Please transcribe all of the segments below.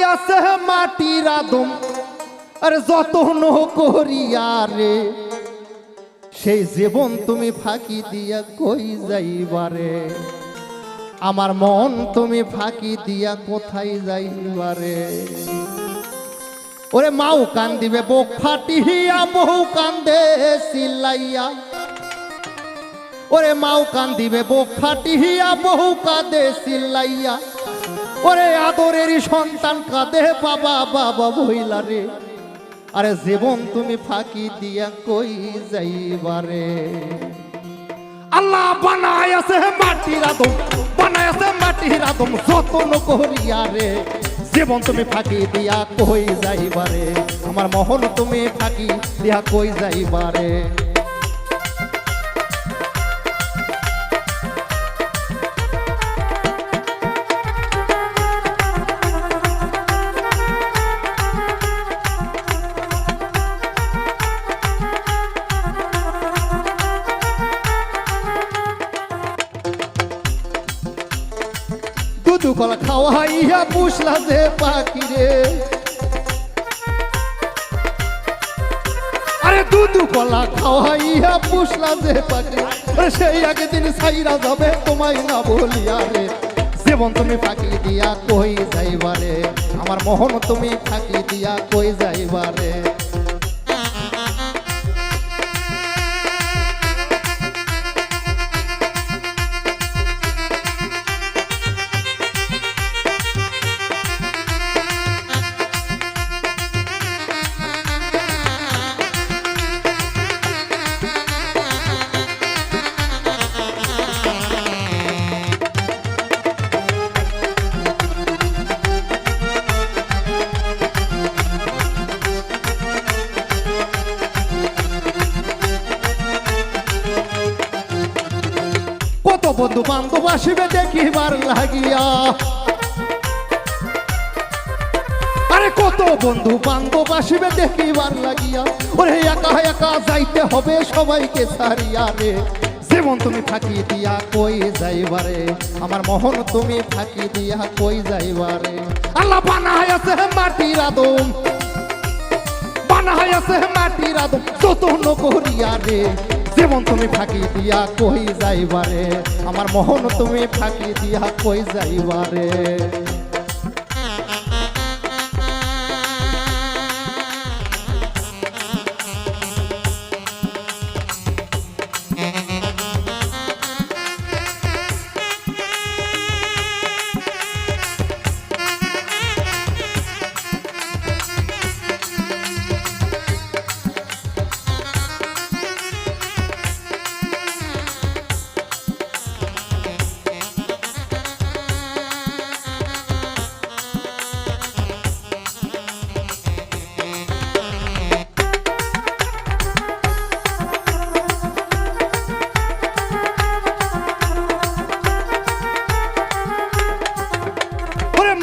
আছে মাটির আদম আরে যত্ন করিয়া রে সেই জীবন তুমি ফাঁকি দিয়া কই যাইবারে আমার মন তুমি ফাঁকি দিয়া কোথায় যাইবারে ওরে মাও কান দিবে বুক ফাটিয়া বহু কান্দে সিলাইয়া ওরে মাও কান দিবে বুক ফাটিয়া বহু কাঁদে সিলাইয়া ওরে আদরেরই সন্তান কাঁদে বাবা বাবা বইলা রে আরে জীবন তুমি ফাঁকি দিয়া কই যাইবারে আল্লাহ বানায় আছে মাটির আদম বানায় আছে মাটির আদম যত্ন করিয়া রে জীবন তুমি ফাঁকি দিয়া কই যাইবারে আমার মোহন তুমি ফাঁকি দিয়া কই যাইবারে দুধু কলা খাওয়াইয়া পুষলা যে পাখি রে আরে দুধু কলা খাওয়াইয়া পুষলা যে পাখি সেই আগে দিন সাইরা যাবে তোমায় না বলিয়া রে জীবন তুমি ফাঁকি দিয়া কই যাইবারে আমার মোহন তুমি ফাঁকি দিয়া কই যাইবারে বন্ধু বান্ধব আসিবে দেখিবার লাগিয়া আরে কত বন্ধু বান্ধব আসিবে দেখিবার লাগিয়া ওরে একা একা যাইতে হবে সবাইকে ছাড়িয়া রে জীবন তুমি ফাঁকি দিয়া কই যাইবারে আমার মোহন তুমি ফাঁকি দিয়া কই যাইবারে আল্লাহ বানায় আছে মাটির আদম বানায় আছে মাটির আদম যত্ন করিয়া রে জীবন তুমি ফাঁকি দিয়া কই যাইবারে আমার মোহন তুমি ফাঁকি দিয়া কই যাইবারে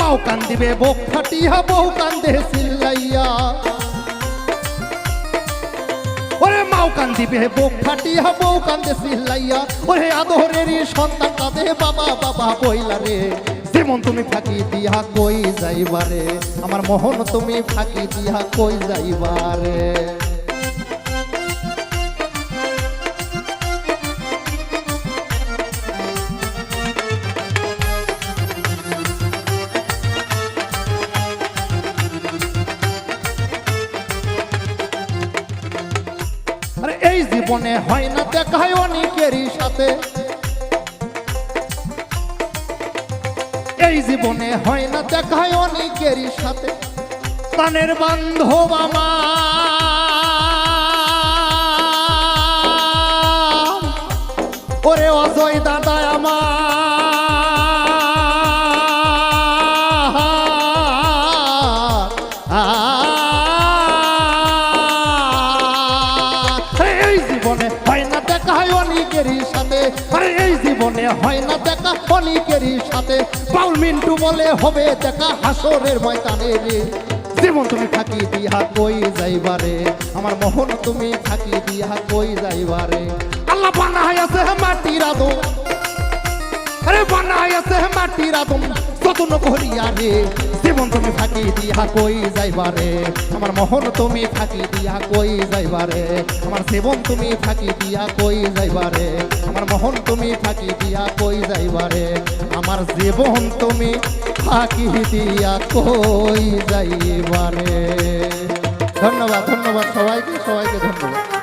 মাও কান দিবে বুক ফাটিয়া বহু কান্দে সিলাইয়া ওরে মাও কান দিবে বুক ফাটিয়া বহু কান্দে সিলাইয়া ওরে আদরেরই সন্তান কাঁদে বাবা বাবা বইলা রে জীবন তুমি ফাঁকি দিয়া কই যাইবারে আমার মোহন তুমি ফাঁকি দিয়া কই যাইবারে এই জীবনে হয় না দেখায় অনেকেরই সাথে এই জীবনে হয় না দেখায় অনেকেরই সাথে প্রাণের বান্ধব আমার ওরে অজয় দাদা আমার সাথে আরে এই জীবনে হয় না দেখা অনেকেরই সাথে পাউল মিন্টু বলে হবে দেখা হাসরের ময়দানে রে জীবন তুমি ফাঁকি দিয়া কই যাইবারে আমার মোহন তুমি ফাঁকি দিয়া কই যাইবারে আল্লাহ বানায় আছে মাটির আদম আরে বানায় আছে মাটির আদম যতন করিয়া রে জীবন তুমি ফাঁকি দিয়া কই যাইবারে আমার মোহন তুমি ফাঁকি দিয়া কই যাইবারে আমার জীবন তুমি ফাঁকি দিয়া কই যাইবারে আমার মোহন তুমি ফাঁকি দিয়া কই যাইবারে আমার জীবন তুমি ফাঁকি দিয়া কই যাইবারে। ধন্যবাদ ধন্যবাদ সবাইকে সবাইকে ধন্যবাদ।